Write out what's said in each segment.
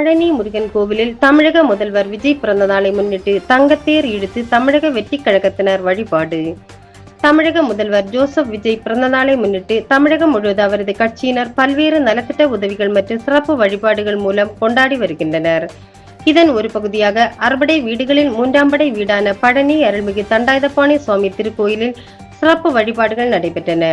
பழனி முருகன் கோவிலில் தமிழக முதல்வர் விஜய் பிறந்த நாளை முன்னிட்டு தங்கத்தேர் இழுத்து தமிழக வெற்றி கழகத்தினர் வழிபாடு. தமிழக முதல்வர் ஜோசப் விஜய் பிறந்த நாளை முன்னிட்டு தமிழகம் முழுவதும் அவரது கட்சியினர் பல்வேறு நலத்திட்ட உதவிகள் மற்றும் சிறப்பு வழிபாடுகள் மூலம் கொண்டாடி வருகின்றனர். இதன் ஒரு பகுதியாக அறுபடை வீடுகளில் 3ஆம் படை வீடான பழனி அருள்மிகு தண்டாயுதபாணி சுவாமி திருக்கோயிலில் சிறப்பு வழிபாடுகள் நடைபெற்றன.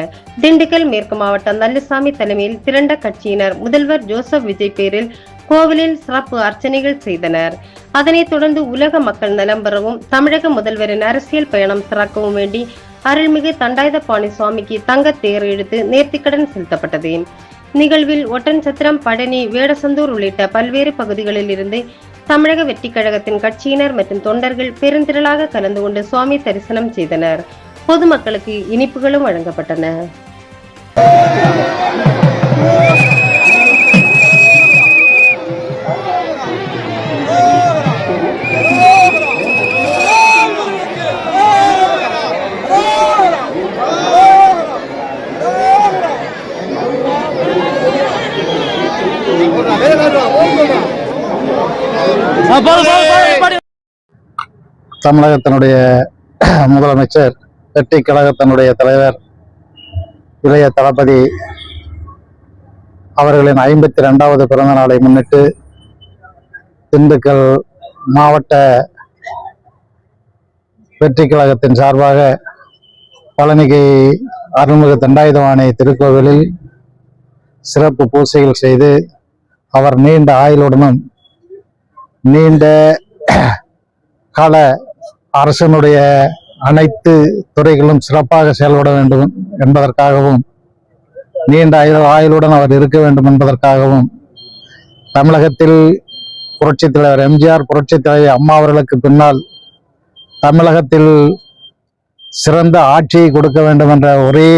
திண்டுக்கல் மேற்கு மாவட்டம் நல்லசாமி தலைமையில் திரண்ட கட்சியினர் முதல்வர் ஜோசப் விஜய் பேரில் கோவிலில் சிறப்பு அர்ச்சனைகள் செய்தனர். அதனைத் தொடர்ந்து உலக மக்கள் நலம் பெறவும் தமிழக முதல்வரின் அரசியல் பயணம் சிறக்கவும் வேண்டி அருள்மிகு தண்டாயுதபாணி சுவாமிக்கு தங்க தேர் இழுத்து நேர்த்திக்கடன் செலுத்தப்பட்டது. நிகழ்வில் ஒட்டன்சத்திரம், பழனி, வேடசந்தூர் உள்ளிட்ட பல்வேறு பகுதிகளில் இருந்து தமிழக வெற்றி கழகத்தின் கட்சியினர் மற்றும் தொண்டர்கள் பெருந்திரளாக கலந்து கொண்டு சுவாமி தரிசனம் செய்தனர். பொதுமக்களுக்கு இனிப்புகளும் வழங்கப்பட்டன. தமிழகத்தினுடைய முதலமைச்சர், வெற்றி கழகத்தினுடைய தலைவர், இளைய தளபதி அவர்களின் 52வது பிறந்த நாளை முன்னிட்டு திண்டுக்கல் மாவட்ட வெற்றி கழகத்தின் சார்பாக பழனிகை அருள்மிகு தண்டாயுதபாணி திருக்கோவிலில் சிறப்பு பூசைகள் செய்து அவர் நீண்ட ஆயுளுடனும் நீண்ட கால அரசனுடைய அனைத்து துறைகளும் சிறப்பாக செயல்பட வேண்டும் என்பதற்காகவும் நீண்ட ஆயுளுடன் அவர் இருக்க வேண்டும் என்பதற்காகவும் தமிழகத்தில் புரட்சித் தலைவர் எம்ஜிஆர், புரட்சித் தலைவர் அம்மா அவர்களுக்கு பின்னால் தமிழகத்தில் சிறந்த ஆட்சியை கொடுக்க வேண்டும் என்ற ஒரே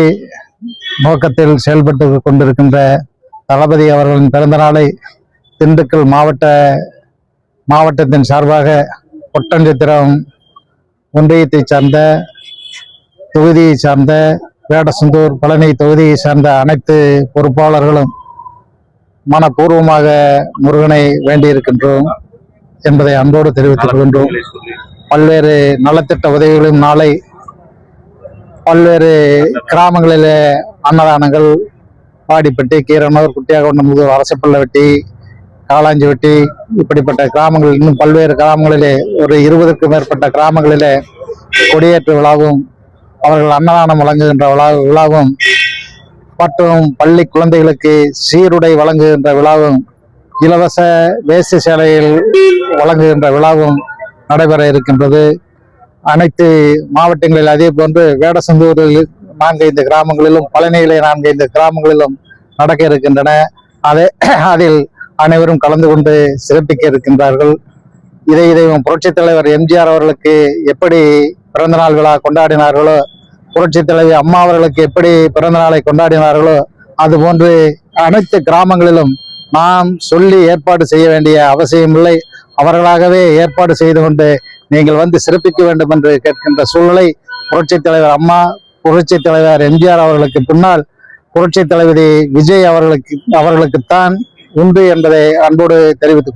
நோக்கத்தில் செயல்பட்டு கொண்டிருக்கின்ற தளபதி அவர்களின் பிறந்த நாளை திண்டுக்கல் மாவட்டத்தின் சார்பாக ஒட்டன்சத்திரம் ஒன்றியத்தை சார்ந்த, தொகுதியை சார்ந்த, வேடசந்தூர், பழனி தொகுதியை சார்ந்த அனைத்து பொறுப்பாளர்களும் மனப்பூர்வமாக முருகனை வேண்டியிருக்கின்றோம் என்பதை அன்போடு தெரிவித்துக் கொள்கின்றோம். பல்வேறு நலத்திட்ட உதவிகளும் நாளை பல்வேறு கிராமங்களிலே அன்னதானங்கள், பாடிப்பட்டி, கீரனூர், குட்டியாகொண்டமுதூர், அரசப்பள்ளவட்டி, காளாஞ்சிவட்டி இப்படிப்பட்ட கிராமங்கள், இன்னும் பல்வேறு கிராமங்களிலே ஒரு 20க்கும் மேற்பட்ட கிராமங்களிலே கொடியேற்று விழாவும் அவர்கள் அன்னதானம் வழங்குகின்ற விழாவும் மற்றும் பள்ளி குழந்தைகளுக்கு சீருடை வழங்குகின்ற விழாவும் இலவச வேஷ்டி சேலையில் வழங்குகின்ற விழாவும் நடைபெற இருக்கின்றது. அனைத்து மாவட்டங்களில் அதே போன்று வேடசந்தூரில் 4-5 கிராமங்களிலும், பழனியிலே 4-5 கிராமங்களிலும் நடக்க இருக்கின்றன. அதில் அனைவரும் கலந்து கொண்டு சிறப்பிக்க இருக்கின்றார்கள். இதை புரட்சித் தலைவர் எம்ஜிஆர் அவர்களுக்கு எப்படி பிறந்தநாள் விழா கொண்டாடினார்களோ, புரட்சித் தலைவர் அம்மா அவர்களுக்கு எப்படி பிறந்த நாளை கொண்டாடினார்களோ, அதுபோன்று அனைத்து கிராமங்களிலும் நாம் சொல்லி ஏற்பாடு செய்ய வேண்டிய அவசியமில்லை. அவர்களாகவே ஏற்பாடு செய்து கொண்டு நீங்கள் வந்து சிறப்பிக்க வேண்டும் என்று கேட்கின்ற சூழ்நிலை புரட்சித் தலைவர் அம்மா, புரட்சித் தலைவர் எம்ஜிஆர் அவர்களுக்கு பின்னால் புரட்சித் தலைவி விஜய் அவர்களுக்குத்தான் உண்டு என்பதை அன்போடு தெரிவித்துக்